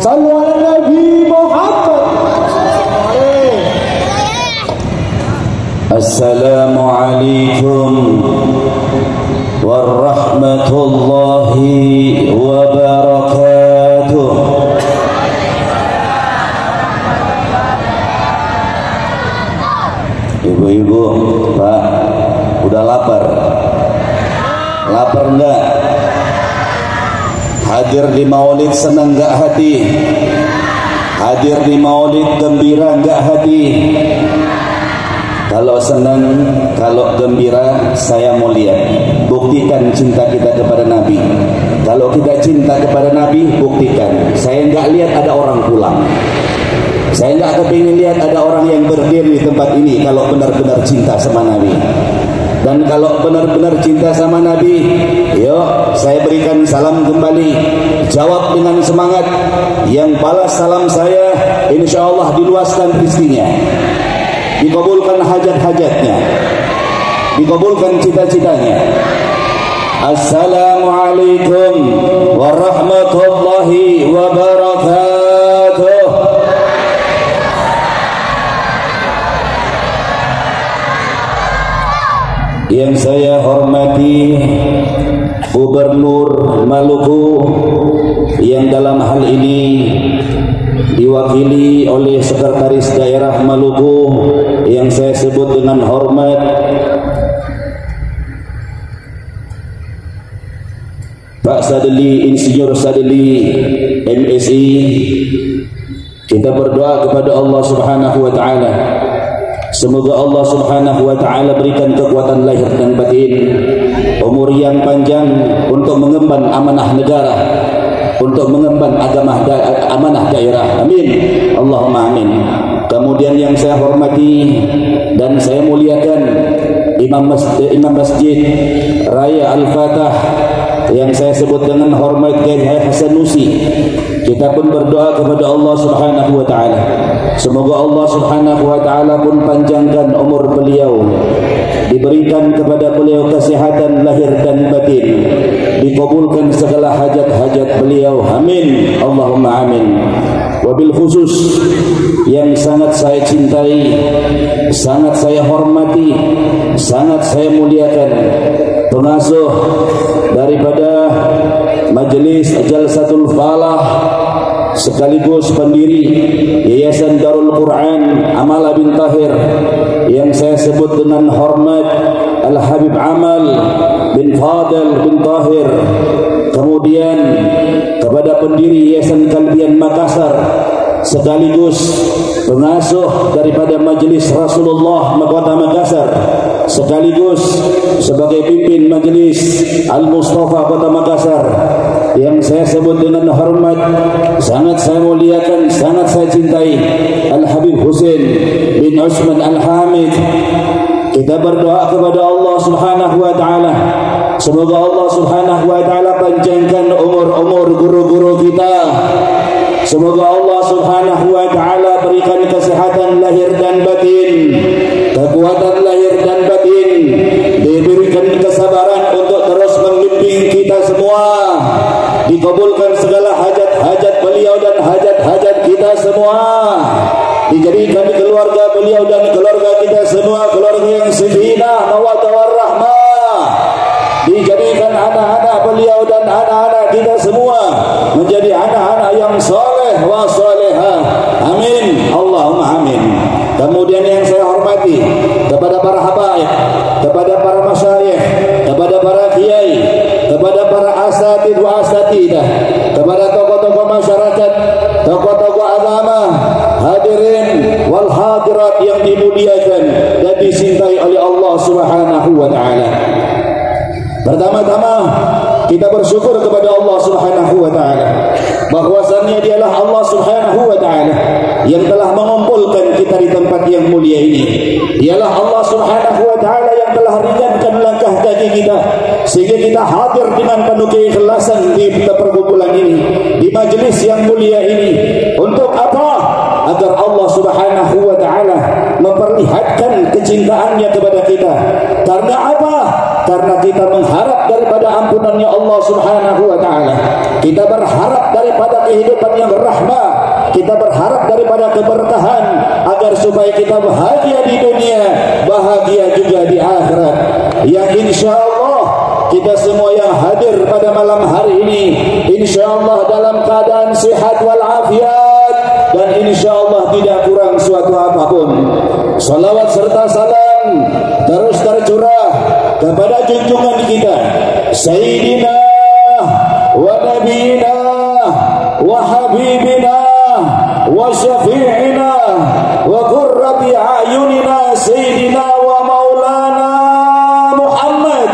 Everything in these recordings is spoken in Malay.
Sallu ala Nabi Muhammad. Assalamualaikum warahmatullahi wabarakatuh. Ibu-ibu, Pak, udah lapar? Lapar enggak? Hadir di maulid senang enggak hati? Hadir di maulid gembira enggak hati? Kalau senang, kalau gembira, saya mau lihat. Buktikan cinta kita kepada Nabi. Kalau kita cinta kepada Nabi, buktikan. Saya enggak lihat ada orang pulang. Saya enggak kepingin lihat ada orang yang berdiri di tempat ini kalau benar-benar cinta sama Nabi. Dan kalau benar-benar cinta sama Nabi, yuk saya berikan salam kembali. Jawab dengan semangat. Yang balas salam saya, insya Allah diluaskan rezekinya, dikabulkan hajat-hajatnya, dikabulkan cita-citanya. Assalamualaikum warahmatullahi wabarakatuh. Yang saya hormati Gubernur Maluku yang dalam hal ini diwakili oleh Sekretaris Daerah Maluku yang saya sebut dengan hormat Pak Sadili, Insinyur Sadili MSI. Kita berdoa kepada Allah Subhanahu wa taala, semoga Allah Subhanahu wa taala berikan kekuatan lahir dan batin, umur yang panjang untuk mengemban amanah negara, untuk mengemban amanah daerah. Amin. Allahumma amin. Kemudian yang saya hormati dan saya muliakan Imam Masjid Raya Al-Fatah yang saya sebut dengan hormat Kiai Hasan Nusi. Kita pun berdoa kepada Allah Subhanahu wa taala, semoga Allah Subhanahu wa taala pun panjangkan umur beliau, diberikan kepada beliau kesehatan lahir dan batin, dikabulkan segala hajat-hajat beliau. Amin. Allahumma amin. Wabil khusus yang sangat saya cintai, sangat saya hormati, sangat saya muliakan, pengasuh daripada Majelis Jalsatul Falah sekaligus pendiri Yayasan Darul Quran Amala bin Tahir yang saya sebut dengan hormat Al-Habib Amal bin Fadil bin Tahir. Kemudian kepada pendiri Yayasan Kalbian Makassar sekaligus pengasuh daripada Majelis Rasulullah Kota Makassar, sekaligus sebagai pimpin Majelis Al-Mustafa Kota Makassar yang saya sebut dengan hormat, sangat saya muliakan, sangat saya cintai, Al-Habib Husain bin Usman Al-Hamid. Kita berdoa kepada Allah Subhanahu wa taala, semoga Allah Subhanahu wa taala panjangkan umur-umur guru-guru kita. Semoga Allah Subhanahu wa taala berikan kesehatan lahir dan batin, kekuatan lahir dan batin, diberikan kesabaran untuk terus membimbing kita semua, dikabulkan segala hajat-hajat beliau dan hajat-hajat kita semua, dijadikan keluarga beliau dan keluarga kita semua keluarga yang sakinah mawaddah warahmah, dijadikan anak-anak beliau dan anak-anak kita semua menjadi anak-anak yang soleh wa solehah. Amin. Allahumma amin. Kemudian yang saya hormati kepada para habaib, kepada para masyayikh, kepada para kiai, kepada para asatid wa asatidah, kepada tokoh-tokoh masyarakat, tokoh-tokoh agama, hadirin wal hadirat yang dimuliakan dan dicintai oleh Allah Subhanahu wa taala. Pertama-tama kita bersyukur kepada Allah Subhanahu wa taala bahwasannya dialah Allah Subhanahu wa taala yang telah mengumpulkan kita di tempat yang mulia ini. Dialah Allah Subhanahu wa taala yang telah ringankan langkah kaki kita sehingga kita hadir dengan penuh keikhlasan di perkumpulan ini, di majelis yang mulia ini. Untuk apa? Agar Allah Subhanahu wa taala memperlihatkan kecintaannya kepada kita. Karena apa? Karena kita mengharap daripada ampunannya Allah Subhanahu wa taala. kita berharap daripada kehidupan yang rahmah, kita berharap daripada keberkahan, agar supaya kita bahagia di dunia, bahagia juga di akhirat. Yang insya Allah kita semua yang hadir pada malam hari ini, insya Allah dalam keadaan sihat walafiat, dan insya Allah tidak kurang suatu apapun. Salawat serta salam terus tercurah kepada junjungan kita Sayyidina wa Nabiyina wa Habibina wa Syafi'ina wa Qurrati A'yunina Sayyidina wa Maulana Muhammad.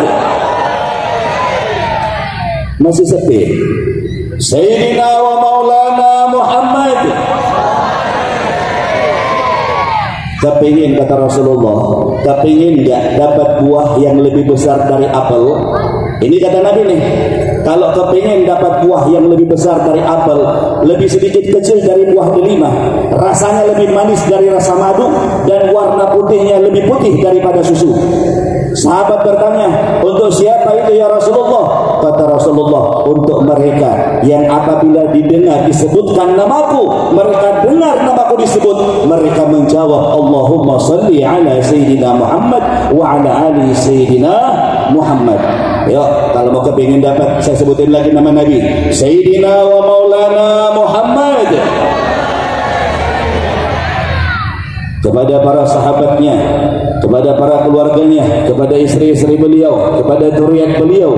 Masih sepi. Sayyidina wa Maulana Muhammad. Kepingin, kata Rasulullah, kepingin gak dapat buah yang lebih besar dari apel? Ini kata Nabi nih, kalau kepingin dapat buah yang lebih besar dari apel, lebih sedikit kecil dari buah delima, rasanya lebih manis dari rasa madu, dan warna putihnya lebih putih daripada susu. Sahabat bertanya, untuk siapa itu ya Rasulullah? Kata Rasulullah, untuk mereka yang apabila didengar disebutkan namaku, mereka dengar namaku disebut, mereka menjawab Allahumma salli ala Sayyidina Muhammad wa ala ali Sayyidina Muhammad. Yuk, kalau mau kepingin dapat, saya sebutin lagi nama Nabi, Sayyidina wa Maulana Muhammad. Kepada para sahabatnya, kepada para keluarganya, kepada istri-istri beliau, kepada dzurriyyat beliau,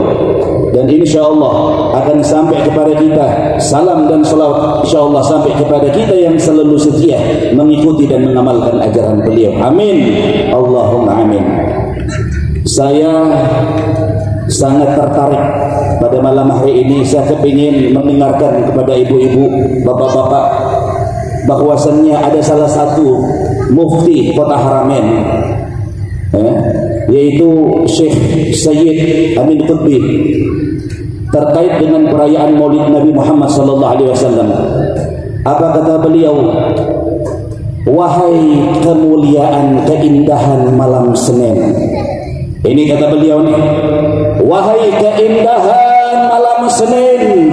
dan insya Allah akan sampai kepada kita salam dan salawat, insya Allah sampai kepada kita yang selalu setia mengikuti dan mengamalkan ajaran beliau. Amin, Allahumma amin. Saya sangat tertarik pada malam hari ini. Saya kepingin mendengarkan kepada ibu-ibu, bapak-bapak, bahwasannya ada salah satu mufti kota Haramain, yaitu Syekh Sayyid Amin Qutbi, terkait dengan perayaan Maulid Nabi Muhammad SAW. Apa kata beliau? Wahai kemuliaan keindahan malam Senin. Ini kata beliau nih, wahai keindahan malam Senin,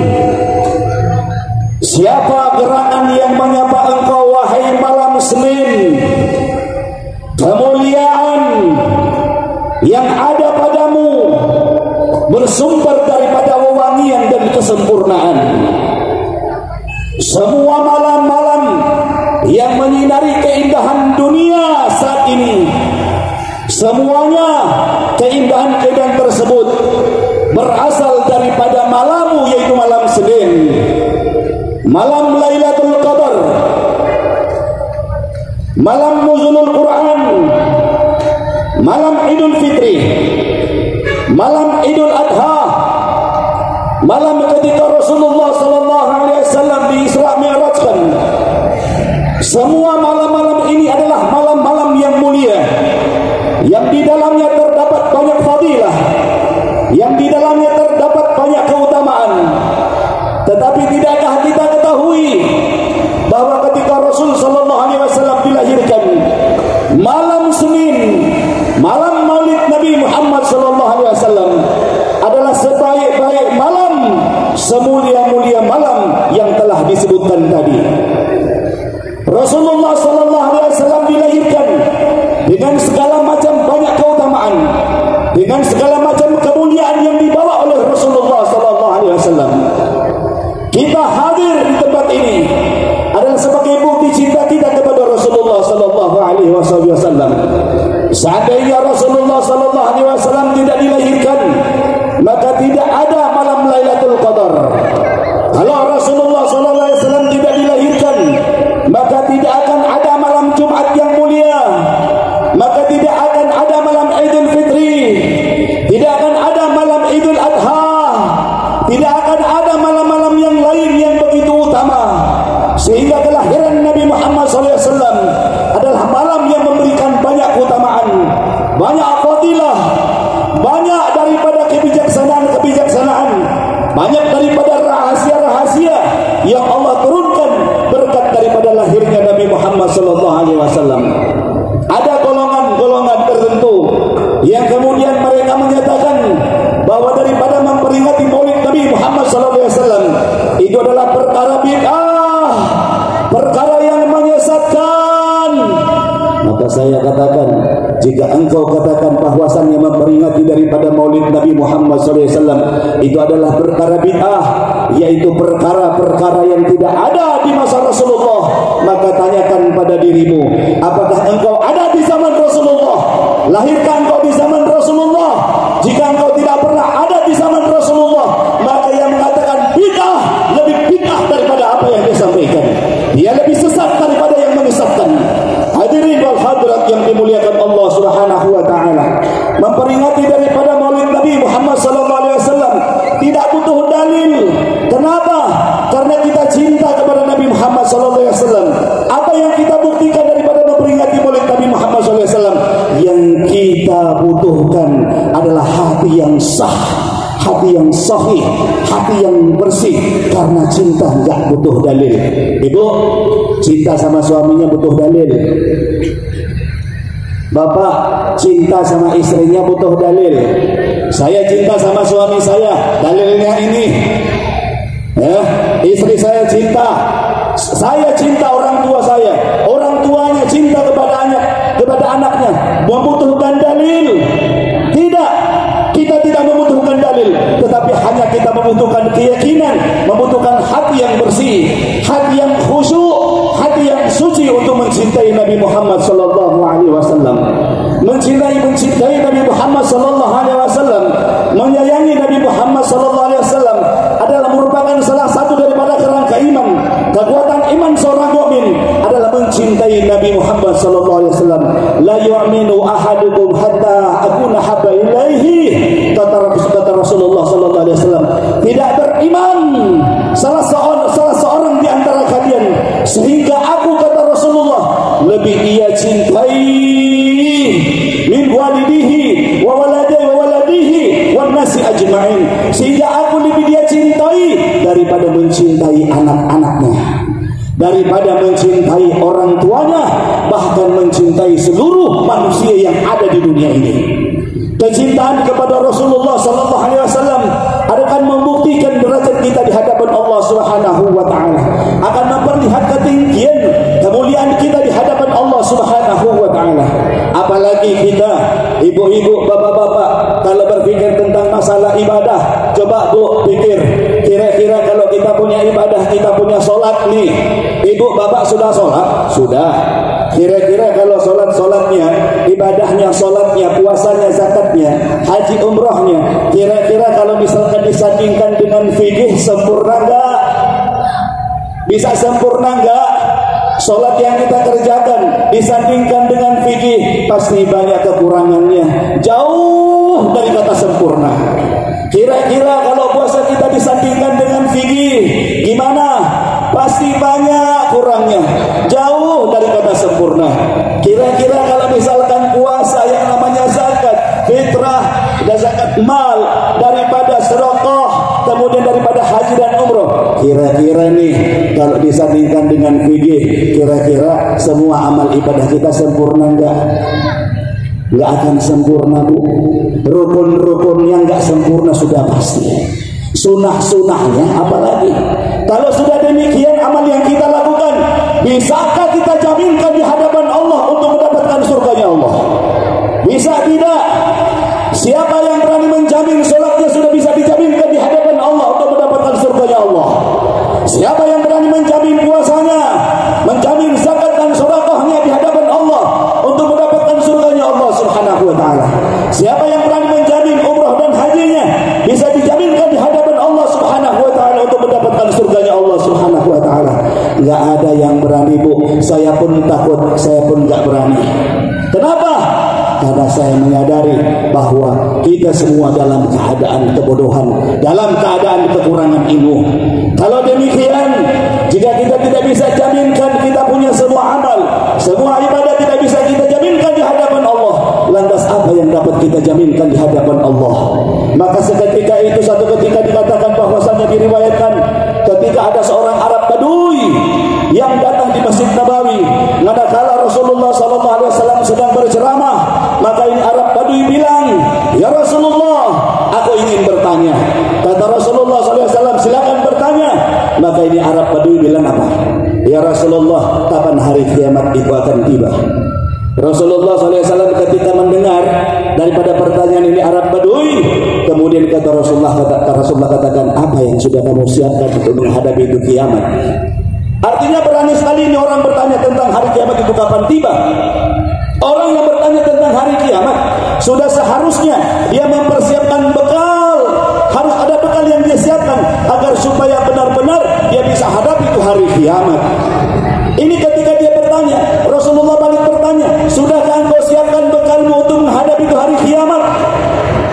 siapa gerangan yang menyapa engkau wahai malam Senin? Kemuliaan yang ada padamu bersumber daripada wewangian dan kesempurnaan. Semua malam-malam yang menyinari keindahan dunia saat ini, semuanya keindahan-keindahan tersebut berasal daripada malammu, yaitu malam Senin, malam Lailatul Qadar, malam nuzulul Quran, malam Idul Fitri, malam Idul Adha, malam ketika Rasulullah SAW di Isra Mi'rajkan. Semua malam-malam ini adalah malam-malam yang mulia, yang di dalamnya terdapat banyak fadilah, yang di dalamnya terdapat banyak keutamaan. Tetapi tidakkah kita ketahui bahwa ketika Rasul SAW dilahirkan, malam Senin, malam Maulid Nabi Muhammad SAW adalah sebaik-baik malam, semulia-mulia malam yang telah disebutkan tadi. Rasulullah SAW dilahirkan dengan segala macam banyak keutamaan, dengan segala macam kemuliaan yang dibawa oleh Rasulullah SAW. Kita hadir di tempat ini adalah sebagai bukti cinta kita kepada Rasulullah SAW. Seandainya Rasulullah SAW tidak dilahirkan, maka tidak ada malam Lailatul Qadar. Kalau Rasulullah SAW tidak dilahirkan, maka tidak akan ada malam Jumat yang mulia, maka tidak akan ada malam Idul Fitri, tidak akan ada malam Idul Adha, tidak akan ada malam-malam yang lain yang begitu utama. Sehingga kelahiran Nabi Muhammad SAW adalah malam yang memberikan banyak keutamaan, banyak fadilah, banyak daripada kebijaksanaan, banyak daripada rahasia-rahasia yang Allah turunkan berkat daripada lahirnya Nabi Muhammad SAW. Ada golongan-golongan tertentu yang kemudian mereka menyatakan bahwa daripada memperingati Maulid Nabi Muhammad SAW itu adalah perkara bid'ah, perkara yang menyesatkan. Maka saya katakan, jika engkau katakan bahwasannya memperingati daripada Maulid Nabi Muhammad SAW itu adalah perkara bid'ah, yaitu perkara-perkara yang tidak ada di masa Rasulullah, maka tanyakan pada dirimu, apakah engkau ada di zaman Rasulullah? Lahirkah engkau di zaman Rasulullah? Jika engkau tidak pernah ada di zaman Rasulullah, maka yang mengatakan bid'ah lebih bid'ah daripada apa yang dia sampaikan. Dia lebih sesat daripada yang menyesatkan. Hadirin wal hadirat yang dimuliakan Allah Subhanahu wa taala, memperingati daripada Maulid Nabi Muhammad sallallahu alaihi wasallam tidak butuh dalil. Kenapa? Karena kita cinta kepada Nabi Muhammad sallallahu alaihi wasallam. Apa yang kita buktikan daripada memperingati Maulid Nabi Muhammad sallallahu alaihi wasallam? Yang kita butuhkan adalah hati yang sah, hati yang sahih, hati yang bersih. Karena cinta enggak butuh dalil. Ibu cinta sama suaminya butuh dalil. Bapak cinta sama istrinya butuh dalil. Saya cinta sama suami saya, dalilnya ini. Ya, istri saya cinta orang tua saya, orang tuanya cinta kepada anaknya, membutuhkan dalil? Tidak, kita tidak membutuhkan dalil, tetapi hanya kita membutuhkan keyakinan, membutuhkan hati yang bersih, hati yang khusyuk, hati yang suci untuk mencintai Nabi Muhammad sallallahu alaihi wasallam. Mencintai Nabi Muhammad sallallahu alaihi wasallam, menyayangi Nabi Muhammad sallallahu alaihi wasallam adalah merupakan salah satu daripada kerangka iman. Kekuatan iman seorang mukmin adalah mencintai Nabi Muhammad sallallahu alaihi wasallam. La yu'minu ahadukum hatta akuna habba ilaihi, kata Rasulullah sallallahu alaihi wasallam. Tidak beriman salah seorang di antara kalian sehingga aku, kata Rasulullah, lebih ia cintai min walidihi wa waladihi wan nasi ajma'in, sehingga aku lebih dia cintai daripada mencintai anak-anaknya, daripada mencintai orang tuanya, bahkan mencintai seluruh manusia yang ada di dunia ini. Kecintaan kepada Rasulullah sallallahu alaihi wasallam akan membuktikan derajat kita di hadapan Allah Subhanahu wa taala, akan memperlihatkan ketinggian kemuliaan kita di hadapan Allah Subhanahu wa taala. Apalagi kita ibu-ibu, bapak-bapak, kalau berpikir tentang masalah ibadah, coba Bu pikir, kira-kira kalau kita punya ibadah, kita punya sholat nih, ibu bapak sudah sholat? Sudah. Kira-kira kalau sholatnya, ibadahnya, sholatnya, puasanya, zakatnya, haji umrohnya, kira-kira kalau misalkan disandingkan dengan fikih, sempurna enggak? Bisa sempurna enggak? Sholat yang kita kerjakan disandingkan dengan fikih, pasti banyak kekurangannya, jauh dari kata sempurna. Kira-kira kalau puasa kita disandingkan dengan fikih, gimana? Pasti banyak kurangnya, jauh dari kata sempurna. Kira-kira kalau misalkan puasa yang namanya zakat fitrah dan zakat mal, daripada sedekah, kemudian daripada haji dan umroh, kira-kira nih kalau disandingkan dengan fikih, kira-kira semua amal ibadah kita sempurna enggak? Enggak akan sempurna, Bu. Rukun-rukun yang enggak sempurna sudah pasti, sunah-sunahnya apalagi. Kalau sudah demikian amal yang kita lakukan, bisakah kita jaminkan di hadapan Allah untuk mendapatkan surganya Allah? Bisa tidak? Siapa yang berani menjamin sholatnya sudah bisa dijaminkan di hadapan Allah untuk mendapatkan surganya Allah? Siapa yang berani menjamin puasanya, menjamin zakat dan sedekahnya di hadapan Allah untuk mendapatkan surganya Allah Subhanahu wa taala? Siapa yang berani menjamin umrah dan hajinya bisa dijaminkan di hadapan Allah Subhanahu wa taala untuk mendapatkan surganya Allah Subhanahu wa taala? Enggak ada yang berani, Bu. Saya pun takut, saya pun enggak berani. Kenapa? Karena saya menyadari bahwa kita semua dalam keadaan kebodohan, dalam keadaan kekurangan ilmu. Kalau demikian, jika kita tidak bisa jaminkan kita punya semua amal, semua ibadah tidak bisa kita jaminkan di hadapan Allah, lantas apa yang dapat kita jaminkan di hadapan Allah? Maka seketika itu, satu ketika dikatakan bahwasanya diriwayatkan ketika ada seorang Arab Badui yang datang di Masjid Nabawi, manakala Rasulullah SAW sedang berceramah, maka ini Arab Badui bilang, "Ya Rasulullah, aku ingin bertanya." Kata Rasulullah SAW, "Silakan bertanya." Maka Arab Badui bilang apa? Ya Rasulullah, kapan hari kiamat itu akan tiba? Rasulullah SAW ketika mendengar daripada pertanyaan ini Arab Badui, kemudian kata Rasulullah katakan, apa yang sudah kamu siapkan untuk menghadapi itu kiamat? Artinya berani sekali ini orang bertanya tentang hari kiamat itu kapan tiba. Orang yang bertanya tentang hari kiamat sudah seharusnya dia mempersiapkan bekal. Harus ada bekal yang dia siapkan agar supaya benar-benar dia bisa hadapi itu hari kiamat. Ini ketika dia bertanya, Rasulullah balik bertanya, sudahkah engkau siapkan bekalmu untuk menghadapi itu hari kiamat?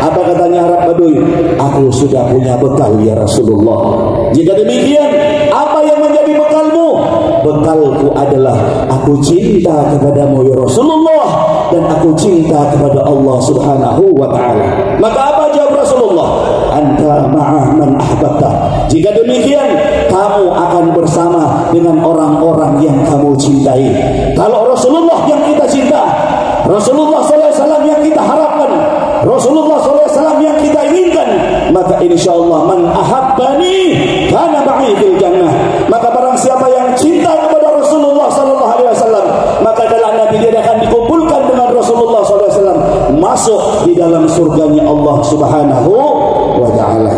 Apa katanya Arab Badui? Aku sudah punya bekal ya Rasulullah. Jika demikian, apa yang menjadi bekalmu? Bekalku adalah aku cinta kepadamu ya Rasulullah, dan aku cinta kepada Allah Subhanahu wa ta'ala. Maka apa jawab Rasulullah? Anta ma'a man ahbabta. Jika demikian, kamu akan bersama dengan orang-orang yang kamu cintai. Kalau Rasulullah yang kita cinta, Rasulullah SAW yang kita harapkan, Rasulullah SAW yang kita inginkan, maka insyaallah man ahabbani kana ma'i fil jannah. Maka barang siapa yang cinta kepada Rasulullah SAW, maka dalam Nabi dia akan dikumpulkan dengan Rasulullah SAW, masuk di dalam surganya Allah Subhanahu wa ta'ala.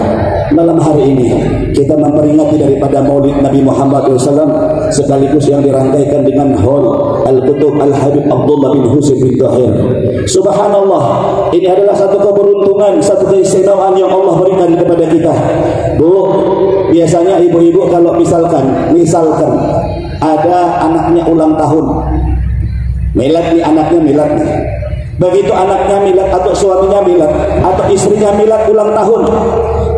Malam hari ini kita memperingati daripada Maulid Nabi Muhammad SAW, sekaligus yang dirangkaikan dengan Hall Al-Qutub Al-Habib Abdullah bin Husain bin Tahir. Subhanallah, ini adalah satu keberuntungan, satu keistimewaan yang Allah berikan kepada kita. Bu, biasanya ibu-ibu kalau misalkan ada anaknya ulang tahun, milad nih, anaknya milad nih. Begitu anaknya milad atau suaminya milad atau istrinya milad ulang tahun,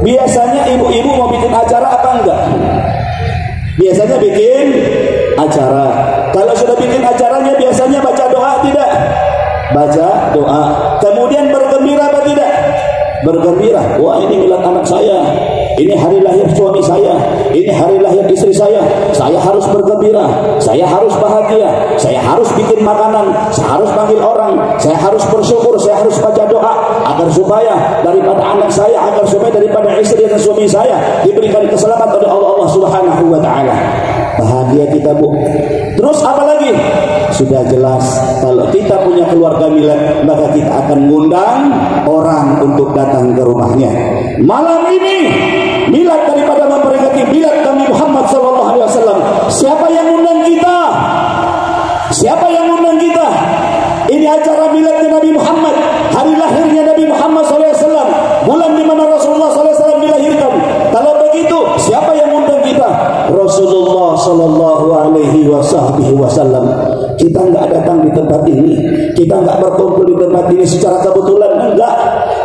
biasanya ibu-ibu mau bikin acara apa enggak? Biasanya bikin acara. Kalau sudah bikin acaranya biasanya baca doa tidak? Baca doa. Kemudian bergembira apa tidak? Bergembira. Wah, ini milad anak saya, ini hari lahir suami saya, ini hari lahir istri saya harus bergembira, saya harus bahagia, saya harus bikin makanan, saya harus panggil orang, saya harus bersyukur, saya harus baca doa agar supaya daripada anak saya, agar supaya daripada istri dan suami saya diberikan keselamatan oleh Allah Subhanahu wa ta'ala. Bahagia kita, Bu. Terus apa lagi? Sudah jelas kalau kita punya keluarga milad, maka kita akan mengundang orang untuk datang ke rumahnya. Malam ini milad daripada memperingati milad Nabi Muhammad SAW. Siapa yang undang kita? Siapa yang undang kita? Ini acara miladnya Nabi Muhammad, hari lahirnya Nabi Muhammad SAW, bulan di mana Rasulullah SAW dilahirkan. Kalau begitu, siapa yang undang kita? Rasulullah Sallallahu Alaihi Wasallam. Kita nggak datang di tempat ini, kita nggak berkumpul di tempat ini secara kebetulan, enggak.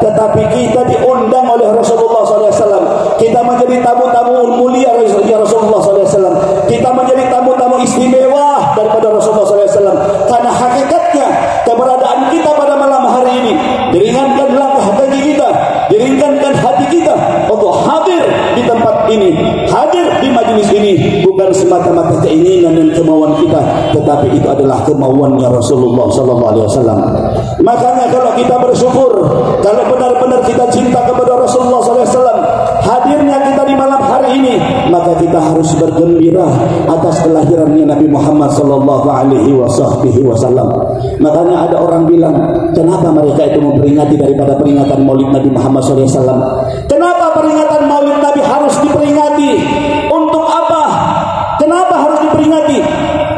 Tetapi kita diundang oleh Rasulullah SAW. Kita menjadi tamu-tamu mulia Rasulullah SAW. Kita menjadi tamu-tamu istimewa daripada Rasulullah SAW. Karena hakikatnya keberadaan kita pada malam hari ini diringankan langkah kaki kita, diringankan hati kita untuk hadir di tempat ini, hadir di majelis ini, bukan semata-mata keinginan dan kemauan kita, tetapi itu adalah kemauannya Rasulullah SAW. Makanya kalau kita bersyukur, kalau benar-benar kita cinta kepada Rasulullah SAW, hadirnya kita di malam hari ini, maka kita harus bergembira atas kelahirannya Nabi Muhammad SAW. Makanya ada orang bilang, kenapa mereka itu memperingati daripada peringatan Maulid Nabi Muhammad SAW? Kenapa peringatan Maulid Nabi harus diperingati? Untuk apa? Kenapa harus diperingati?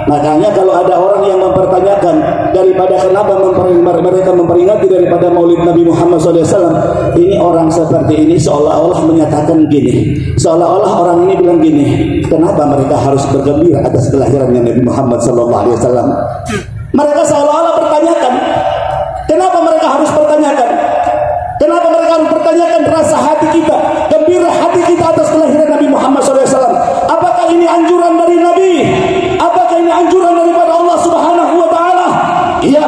Makanya kalau ada orang yang mempertanyakan daripada kenapa mereka memperingati daripada Maulid Nabi Muhammad SAW, ini orang seperti ini seolah-olah menyatakan gini, seolah-olah orang ini bilang gini, kenapa mereka harus bergembira atas kelahirannya Nabi Muhammad SAW? Mereka seolah-olah bertanyakan, kenapa mereka harus bertanyakan? Kenapa mereka harus bertanyakan rasa hati kita, gembira hati kita atas kelahiran Nabi Muhammad SAW? Apakah ini anjuran dari Nabi? Apakah ini anjuran daripada Allah Subhanahu wa ta'ala? Iya,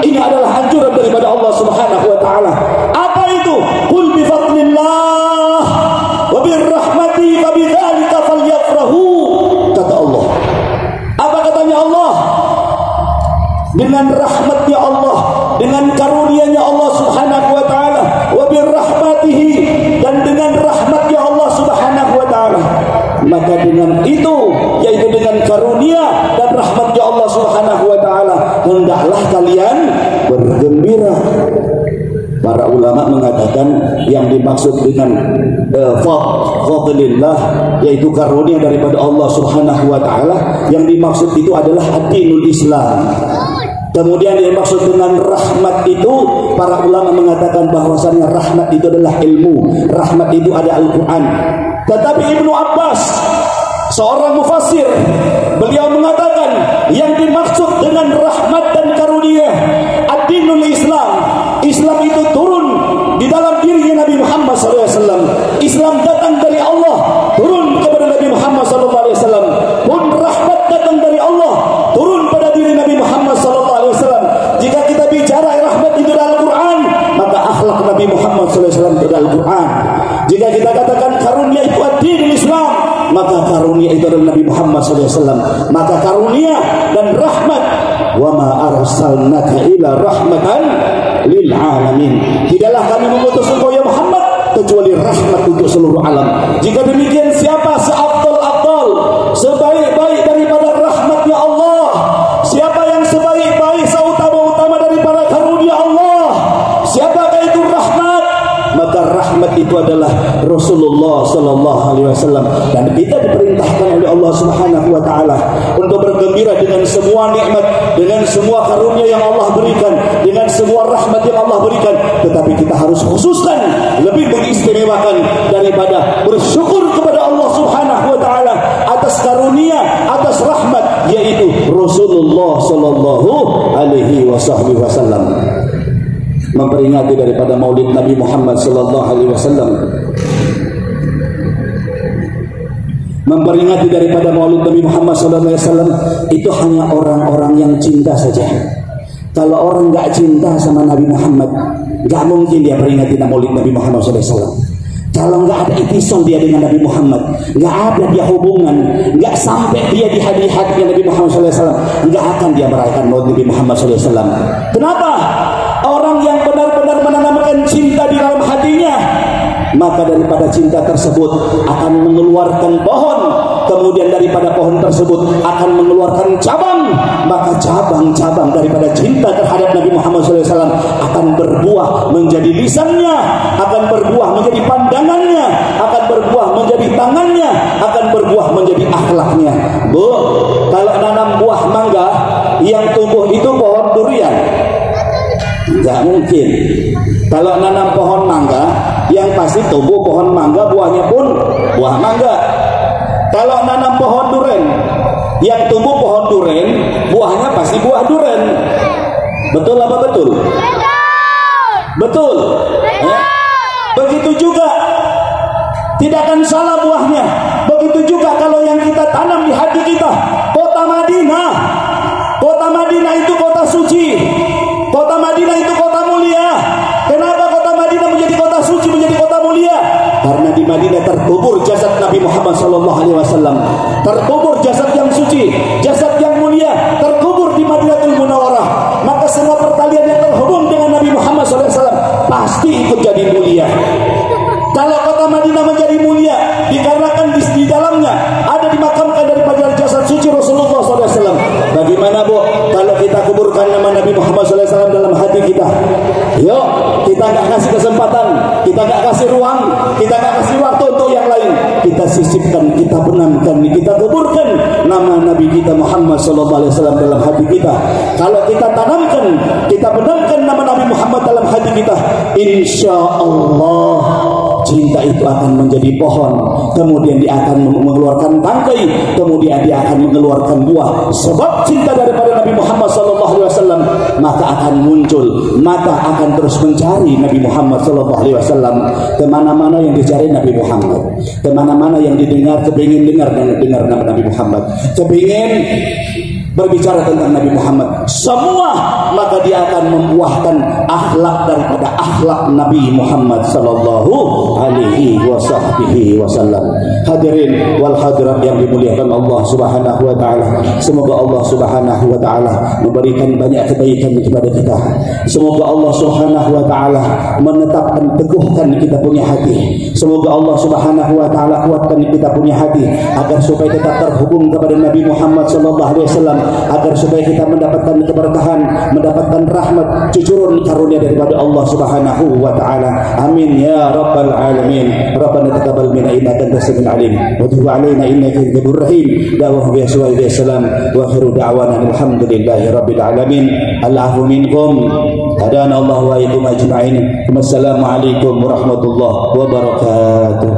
ini adalah anjuran daripada Allah Subhanahu wa ta'ala. Apa itu? Qul bi fadlillah wa bir rahmati fa bidzalika falyafrahu, kata Allah. Apa katanya Allah? Dengan rahmatnya Allah, dengan karunia-Nya Allah Subhanahu wa ta'ala, wa bir rahmatihi, dan dengan rahmatnya Allah Subhanahu wa ta'ala, maka dengan itu karunia dan rahmatnya Allah Subhanahu wa taala, hendaklah kalian bergembira. Para ulama mengatakan yang dimaksud dengan fadlillah, yaitu karunia daripada Allah Subhanahu wa taala, yang dimaksud itu adalah ad-dinul Islam. Kemudian yang dimaksud dengan rahmat itu, para ulama mengatakan bahwasannya rahmat itu adalah ilmu, rahmat itu ada Al-Quran. Tetapi Ibnu Abbas, seorang mufassir, beliau mengatakan yang dimaksud dengan rahmat dan karunia ad-dinul Islam, Islam itu turun di dalam dirinya Nabi Muhammad SAW. Islam datang dari Allah, turun kepada Nabi Muhammad SAW. Pun rahmat datang dari Allah, turun pada diri Nabi Muhammad SAW. Jika kita bicara rahmat itu dalam Al-Quran, maka akhlak Nabi Muhammad SAW itu dalam Al-Quran. Jika kita katakan karunia itu ad-dinul Islam, maka karunia itu adalah Nabi Muhammad SAW. Maka karunia dan rahmat, wa ma arsalnaka ila rahmatan lil alamin. Tidaklah kami mengutus engkau ya Muhammad kecuali rahmat untuk seluruh alam. Jika demikian, siapa seafdal-afdal, sebaik-baik daripada rahmatnya Allah? Siapa yang sebaik-baik, seutama-utama daripada karunia Allah? Siapakah itu rahmat? Maka rahmat itu adalah Rasulullah sallallahu alaihi wasallam. Dan kita diperintahkan oleh Allah Subhanahu wa taala untuk bergembira dengan semua nikmat, dengan semua karunia yang Allah berikan, dengan semua rahmat yang Allah berikan. Tetapi kita harus khususkan, lebih mengistimewakan daripada bersyukur kepada Allah Subhanahu wa taala atas karunia, atas rahmat, yaitu Rasulullah sallallahu alaihi wasallam. Memperingati daripada maulid Nabi Muhammad sallallahu alaihi wasallam, memperingati daripada maulid Nabi Muhammad sallallahu alaihi wasallam itu hanya orang-orang yang cinta saja. Kalau orang enggak cinta sama Nabi Muhammad, enggak mungkin dia peringati maulid Nabi Muhammad sallallahu alaihi wasallam. Kalau enggak ada itisam dia dengan Nabi Muhammad, enggak ada dia hubungan, enggak sampai dia di hati-hatinya Nabi Muhammad sallallahu alaihi wasallam, enggak akan dia merayakan maulid Nabi Muhammad sallallahu alaihi wasallam. Kenapa? Orang yang benar-benar menanamkan cinta di dalam hatinya, maka daripada cinta tersebut akan mengeluarkan pohon, kemudian daripada pohon tersebut akan mengeluarkan cabang, maka cabang-cabang daripada cinta terhadap Nabi Muhammad SAW akan berbuah menjadi lisannya, akan berbuah menjadi pandangannya, akan berbuah menjadi tangannya, akan berbuah menjadi akhlaknya. Bu, kalau nanam buah mangga yang tumbuh itu pohon durian, enggak mungkin. Kalau nanam pohon mangga, yang pasti tumbuh pohon mangga, buahnya pun buah mangga. Kalau nanam pohon duren, yang tumbuh pohon duren, buahnya pasti buah duren. Betul apa betul? Betul. Ya? Begitu juga, tidak akan salah buahnya. Begitu juga kalau yang kita tanam di hati kita, kota Madinah. Kota Madinah itu kota suci. Kota Madinah itu kota mulia. Kenapa kota Madinah menjadi kota suci, menjadi kota mulia? Karena di Madinah terkubur jasad Nabi Muhammad SAW. Terkubur jasad yang suci, jasad yang mulia, terkubur di Madinatul Munawwarah. Maka semua pertalian yang terhubung dengan Nabi Muhammad SAW pasti ikut jadi mulia. Kalau kota Madinah menjadi mulia, dikarenakan di dalamnya ada dimakamkan daripada jasad suci Rasulullah SAW. Bagaimana Bu kalau kita kuburkan nama Nabi Muhammad SAW dalam hati kita? Yuk, kita nggak kasih kesempatan, kita nggak kasih ruang, kita nggak kasih waktu untuk yang lain. Kita sisipkan, kita benamkan, kita kuburkan nama Nabi kita Muhammad SAW dalam hati kita. Kalau kita tanamkan, kita benamkan nama Nabi Muhammad dalam hati kita, insya Allah cinta itu akan menjadi pohon, kemudian dia akan mengeluarkan tangkai, kemudian dia akan mengeluarkan buah. Sebab cinta daripada Nabi Muhammad SAW, maka akan muncul, mata akan terus mencari Nabi Muhammad SAW. Kemana-mana yang dicari Nabi Muhammad, kemana-mana yang didengar, kepingin dengar nama Nabi Muhammad, kepingin berbicara tentang Nabi Muhammad semua, maka dia akan membuahkan akhlak daripada akhlak Nabi Muhammad sallallahu alaihi wasallam. Hadirin wal hadirat yang dimuliakan Allah Subhanahu wa taala, semoga Allah Subhanahu wa taala memberikan banyak kebaikan kepada kita. Semoga Allah Subhanahu wa taala menetapkan, teguhkan kita punya hati. Semoga Allah Subhanahu wa taala kuatkan kita punya hati agar supaya tetap terhubung kepada Nabi Muhammad sallallahu alaihi wasallam, agar supaya kita mendapatkan keberkahan, mendapatkan rahmat, cucuran karunia daripada Allah Subhanahu wa taala. Amin ya rabbal alamin. Rabbana taqabbal minna innaka antas samiul alim wa tub alaina innaka antal ghafurur rahim. Da'wahu bi salam wa akhiru da'wana alhamdulillahi rabbil alamin. Al'afu minkum. Hadana Allah wa iyyakum ajma'in. Wassalamu alaikum warahmatullahi wabarakatuh.